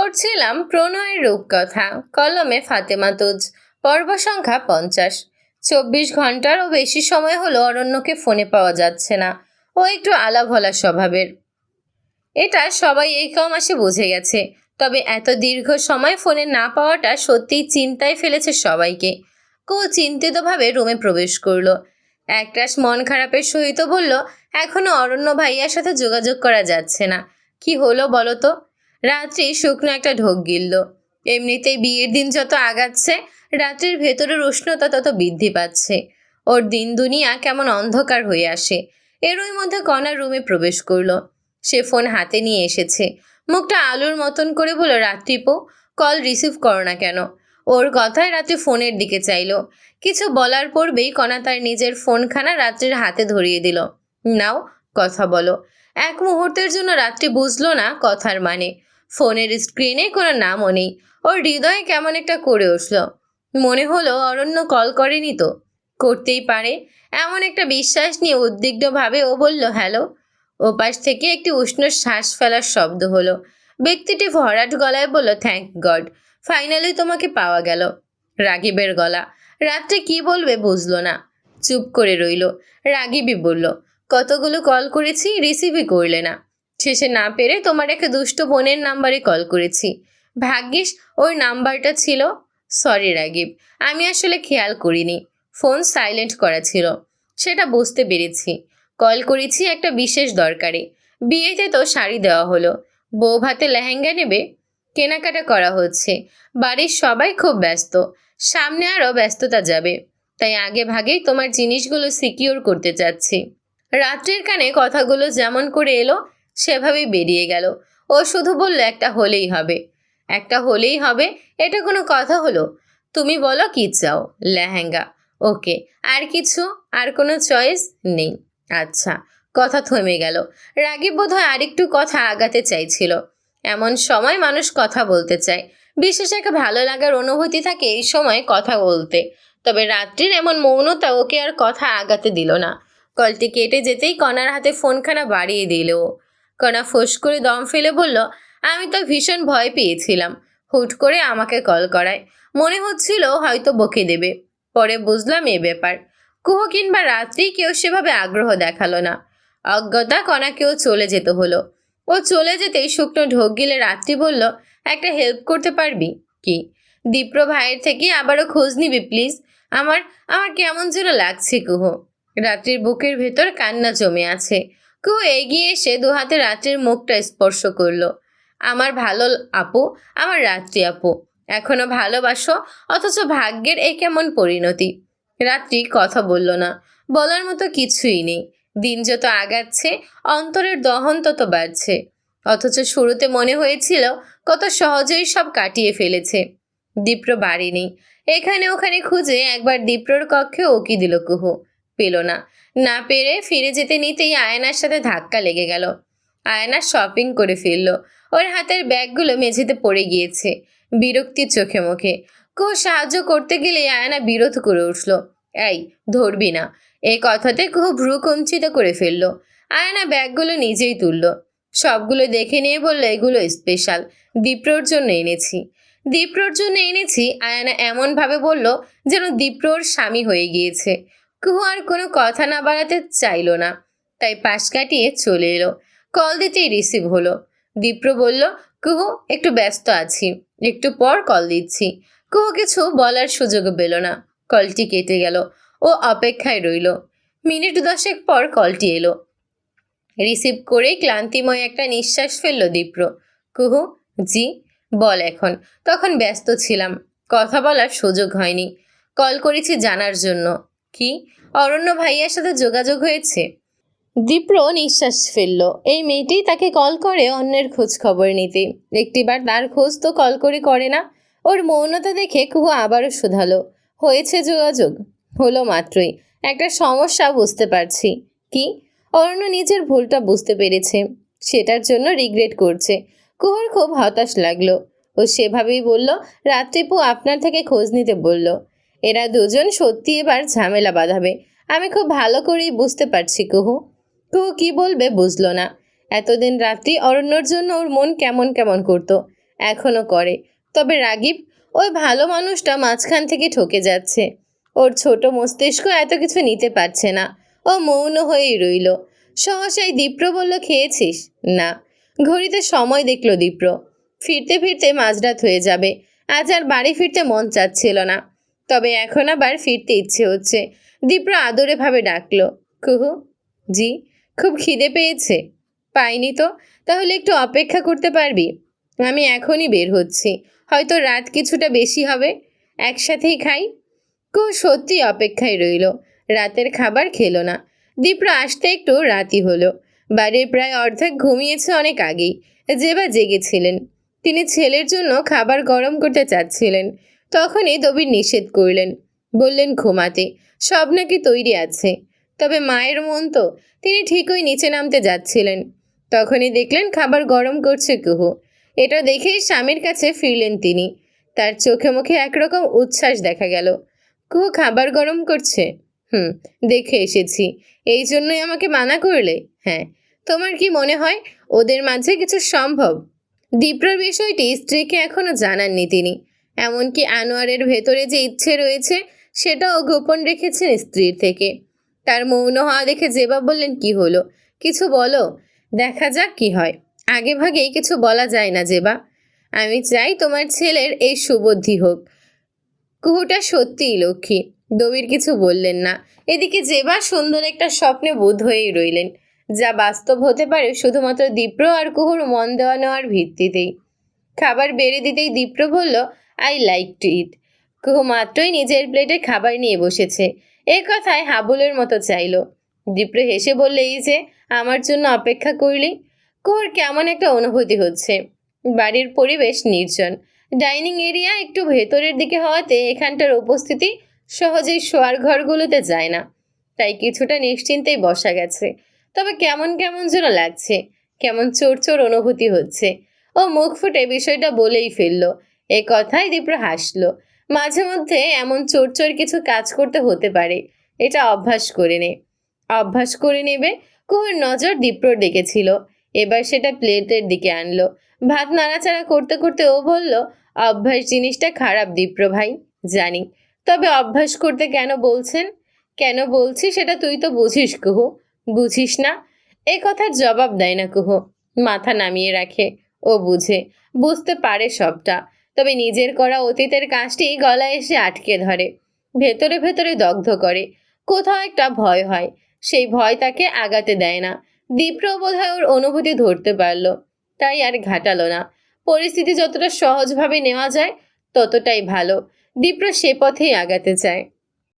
পড়ছিলাম প্রণয়ের রূপকথা, কলমে ফাতেমা তুজ, পর্ব সংখ্যা 50। 24 ঘন্টারও বেশি সময় হলো অরণ্যকে ফোনে পাওয়া যাচ্ছে না। ও একটু আলাভোলা স্বভাবের, এটা সবাই এই কমাসে বুঝে গেছে। তবে এত দীর্ঘ সময় ফোনে না পাওয়াটা সত্যিই চিন্তায় ফেলেছে সবাইকে। কেউ চিন্তিতভাবে রুমে প্রবেশ করলো। একরাশ মন খারাপের সহিত বলল, এখনো অরণ্য ভাইয়ার সাথে যোগাযোগ করা যাচ্ছে না। কি হলো বলো তো? রাত্রি শুকনো একটা ঢোক গিলল। এমনিতেই বিয়ের দিন যত আগাচ্ছে, রাত্রির ভেতরের উষ্ণতা তত বৃদ্ধি পাচ্ছে। ওর দিন দুনিয়া কেমন অন্ধকার হয়ে আসে। এরই মধ্যে কণা রুমে প্রবেশ করলো। সে ফোন হাতে নিয়ে এসেছে। মুখটা আলুর মতন করে বলল, রাত্রিপো, কল রিসিভ করো না কেন? ওর কথায় রাত্রি ফোনের দিকে চাইল। কিছু বলার পূর্বেই কণা তার নিজের ফোনখানা রাত্রির হাতে ধরিয়ে দিল। নাও, কথা বলো। এক মুহূর্তের জন্য রাত্রি বুঝলো না কথার মানে। ফোনের স্ক্রিনে কোনো নামও নেই। ওর হৃদয়ে কেমন একটা করে উঠল। মনে হলো অরণ্য কল করেনি তো। করতেই পারে, এমন একটা বিশ্বাস নিয়ে উদ্বিগ্নভাবে ও বলল, হ্যালো। ওপাশ থেকে একটি উষ্ণ শ্বাস ফেলার শব্দ হলো। ব্যক্তিটি ভরাট গলায় বলল, থ্যাংক গড, ফাইনালি তোমাকে পাওয়া গেল। রাগিবের গলা। রাত্রে কি বলবে বুঝলো না, চুপ করে রইল। রাগিবই বলল, কতগুলো কল করেছি, রিসিভই করলে না। শেষে না পেরে তোমার এক দুষ্ট বোনের নাম্বারে কল করেছি। ভাগ্যিস ওর নাম্বারটা ছিল। সরি রাগিব, আমি আসলে খেয়াল করিনি। ফোন সাইলেন্ট করা ছিল, সেটা বুঝতে পেরেছি। কল করেছি একটা বিশেষ দরকারে। বিয়েতে তো শাড়ি দেওয়া হলো, বউ ভাতে লেহেঙ্গা নেবে। কেনাকাটা করা হচ্ছে, বাড়ির সবাই খুব ব্যস্ত। সামনে আরও ব্যস্ততা যাবে, তাই আগে ভাগেই তোমার জিনিসগুলো সিকিউর করতে চাচ্ছি। রাত্রির কানে কথাগুলো যেমন করে এলো সেভাবেই বেরিয়ে গেল। ও শুধু বলল, একটা হলেই হবে। একটা হলেই হবে? এটা কোনো কথা হলো? তুমি বলো কি চাও? লেহেঙ্গা। ওকে, আর কিছু? আর কোনো চয়েস নেই? আচ্ছা। কথা থমে গেল। রাগী বোধহয় আরেকটু কথা আগাতে চাইছিল। এমন সময় মানুষ কথা বলতে চায়, বিশেষ একটা ভালো লাগার অনুভূতি থাকে এই সময় কথা বলতে। তবে রাত্রির এমন মৌনতা ওকে আর কথা আগাতে দিল না। কলটি কেটে যেতেই কণার হাতে ফোনখানা বাড়িয়ে দিল। কণা ফোঁস করে দম ফেলে বলল, আমি তো ভীষণ ভয় পেয়েছিলাম। হুট করে আমাকে কল করায় মনে হচ্ছিল হয়তো বকে দেবে। পরে বুঝলাম এ ব্যাপার। কুহু কিংবা রাত্রি কেউ সেভাবে আগ্রহ দেখালো না। অজ্ঞতা কণাকেও চলে যেতে হলো। ও চলে যেতেই শুকনো ঢোক গিলে রাত্রি বলল, একটা হেল্প করতে পারবি? কি? দীপ্র ভাইয়ের থেকে আবারও খোঁজ নিবি প্লিজ। আমার আমার কেমন যেন লাগছে কুহু। রাত্রির বুকের ভেতর কান্না জমে আছে। কুহু এগিয়ে এসে দুহাতে রাত্রির মুখটা স্পর্শ করলো। আমার ভালো আপু, আমার রাত্রি আপু, এখনো ভালোবাসো, অথচ ভাগ্যের এ কেমন পরিণতি। রাত্রি কথা বলল না। বলার মতো কিছুই নেই। দিন যত আগাচ্ছে অন্তরের দহন তত বাড়ছে। অথচ শুরুতে মনে হয়েছিল কত সহজেই সব কাটিয়ে ফেলেছে। দীপ্র বাড়ি নেই। এখানে ওখানে খুঁজে একবার দীপ্রর কক্ষে উকি দিল কুহু। পেল না। না পেরে ফিরে যেতে নিতেই আয়নার সাথে ধাক্কা লেগে গেল। আয়না শপিং করে ফেলল। ওর হাতের ব্যাগগুলো মেঝেতে পড়ে গিয়েছে। বিরক্তির চোখে মুখে কুহু সাহায্য করতে গেলে আয়না বিরোধ করে উঠল। এই, ধরবি না। এই কথাতে কুহু ভ্রু কুঞ্চিত করে ফেলল। আয়না ব্যাগগুলো নিজেই তুলল। সবগুলো দেখে নিয়ে বলল, এগুলো স্পেশাল, দীপ্রর জন্য এনেছি। দীপ্রর জন্য এনেছি? আয়না এমনভাবে বলল যেন দীপ্রর স্বামী হয়ে গিয়েছে। কুহু আর কোনো কথা না বাড়াতে চাইল না, তাই পাশ কাটিয়ে চলে এলো। কল দিতেই রিসিভ হলো। দীপ্র বলল, কুহু একটু ব্যস্ত আছি, একটু পর কল দিচ্ছি। কুহু কিছু বলার সুযোগ পেল না। কলটি কেটে গেল। ও অপেক্ষায় রইল। মিনিট 10 পর কলটি এলো। রিসিভ করেই ক্লান্তিময় একটা নিঃশ্বাস ফেলল দীপ্র। কুহু, জি। বল এখন। তখন ব্যস্ত ছিলাম, কথা বলার সুযোগ হয়নি। কল করেছি জানার জন্য। কি? অরণ্য ভাইয়ার সাথে যোগাযোগ হয়েছে? দীপ্র নিঃশ্বাস ফেলল। এই মেয়েটি তাকে কল করে অন্যের খোঁজ খবর নিতে। একটিবার তার খোঁজ তো কল করে না। ওর মৌনতা দেখে কুহু আবারও শুধালো, হয়েছে যোগাযোগ? হলো মাত্রই। একটা সমস্যা বুঝতে পারছি। কি? অরণ্য নিজের ভুলটা বুঝতে পেরেছে, সেটার জন্য রিগ্রেট করছে। কুহুর খুব হতাশ লাগলো। ও সেভাবেই বলল, রাত্রিপু আপনার থেকে খোঁজ নিতে বলল। এরা দুজন সত্যি এবার ঝামেলা বাঁধাবে। আমি খুব ভালো করেই বুঝতে পারছি কুহু। কুহু কি বলবে বুঝলো না। এতদিন রাত্রি অরণ্যর জন্য ওর মন কেমন কেমন করতো। এখনো করে। তবে রাগীব, ওই ভালো মানুষটা মাঝখান থেকে ঠকে যাচ্ছে। ওর ছোট মস্তিষ্ক এত কিছু নিতে পারছে না। ও মৌন হয়েই রইল। সহসাই দীপ্র বলল, খেয়েছিস? না। ঘড়িতে সময় দেখল দীপ্র। ফিরতে ফিরতে মাঝরাত হয়ে যাবে। আজ আর বাড়ি ফিরতে মন চাচ্ছিল না। তবে এখন আবার ফিরতে ইচ্ছে হচ্ছে। দীপ্র আদরে ভাবে ডাকলো, কুহু। জি। খুব খিদে পেয়েছে? পাইনি তো। তাহলে একটু অপেক্ষা করতে পারবি? আমি এখনই বের হচ্ছি। হয়তো রাত কিছুটা বেশি হবে। একসাথেই খাই। কুহু সত্যি অপেক্ষায় রইল। রাতের খাবার খেলো না। দীপ্র আসতে একটু রাতই হলো। বাড়ির প্রায় অর্ধেক ঘুমিয়েছে অনেক আগেই। জেবা জেগেছিলেন। তিনি ছেলের জন্য খাবার গরম করতে চাচ্ছিলেন। তখনই দবির নিষেধ করলেন। বললেন ঘুমাতে। সব নাকি তৈরি আছে। তবে মায়ের মন তো, তিনি ঠিকই নিচে নামতে যাচ্ছিলেন। তখনই দেখলেন খাবার গরম করছে কুহু। এটা দেখেই স্বামীর কাছে ফিরলেন তিনি। তার চোখে মুখে একরকম উচ্ছ্বাস দেখা গেল। কুহু খাবার গরম করছে? হুম, দেখে এসেছি। এই জন্যই আমাকে মানা করলে? হ্যাঁ। তোমার কি মনে হয় ওদের মাঝে কিছু সম্ভব? দীপ্রর বিষয়টি স্ত্রীকে এখনো জানাননি তিনি। এমনকি আনোয়ারের ভেতরে যে ইচ্ছে রয়েছে সেটাও গোপন রেখেছেন স্ত্রীর থেকে। তার মৌন হওয়া দেখে জেবা বললেন, কি হলো? কিছু বলো। দেখা যাক কি হয়। আগে ভাগেই কিছু বলা যায় না জেবা। আমি চাই তোমার ছেলের এই সুবুদ্ধি হোক। কুহুটা সত্যিই লক্ষ্মী। দবির কিছু বললেন না। এদিকে জেবা সুন্দর একটা স্বপ্নে বোধ হয়েই রইলেন, যা বাস্তব হতে পারে শুধুমাত্র দীপ্র আর কুহুর মন দেওয়া নেওয়ার ভিত্তিতেই। খাবার বেড়ে দিতেই দীপ্র বলল, আই লাইক টু ইট। কুহু মাত্রই নিজের প্লেটে খাবার নিয়ে বসেছে। এ কথায় হাবুলের মতো চাইল। দীপ্র হেসে বললে, এই যে আমার জন্য অপেক্ষা করলি। কুহুর কেমন একটা অনুভূতি হচ্ছে। বাড়ির পরিবেশ নির্জন। ডাইনিং এরিয়া একটু ভেতরের দিকে হওয়াতে এখানটার উপস্থিতি সহজেই শোয়ার ঘরগুলোতে যায় না। তাই কিছুটা নিশ্চিন্তেই বসা গেছে। তবে কেমন কেমন যেন লাগছে। কেমন চোর চোর অনুভূতি হচ্ছে। ও মুখ ফুটে বিষয়টা বলেই ফেলল। এ কথায় দীপ্র হাসল। মাঝে মধ্যে এমন চোর চোর কিছু কাজ করতে হতে পারে। এটা অভ্যাস করে নে। অভ্যাস করে নেবে। কুহুর নজর দীপ্রর দিকে ছিল। এবার সেটা প্লেটের দিকে আনলো। ভাত নাড়াচাড়া করতে করতে ও বলল, অভ্যাস জিনিসটা খারাপ দীপ্র ভাই, জানি। তবে অভ্যাস করতে কেন বলছেন? কেন বলছি সেটা তুই তো বুঝিস কুহু। বুঝিস না? এ কথার জবাব দেয় না কুহু। মাথা নামিয়ে রাখে। ও বুঝে, বুঝতে পারে সবটা। তবে নিজের করা অতীতের কাজটি গলায় এসে আটকে ধরে। ভেতরে ভেতরে দগ্ধ করে। কোথাও একটা ভয় হয়। সেই ভয় তাকে আগাতে দেয় না। দীপ্র বোধহয় ওর অনুভূতি ধরতে পারল। তাই আর ঘাটালো না। পরিস্থিতি যতটা সহজভাবে নেওয়া যায় ততটাই ভালো। দীপ্র সে পথেই আগাতে চায়।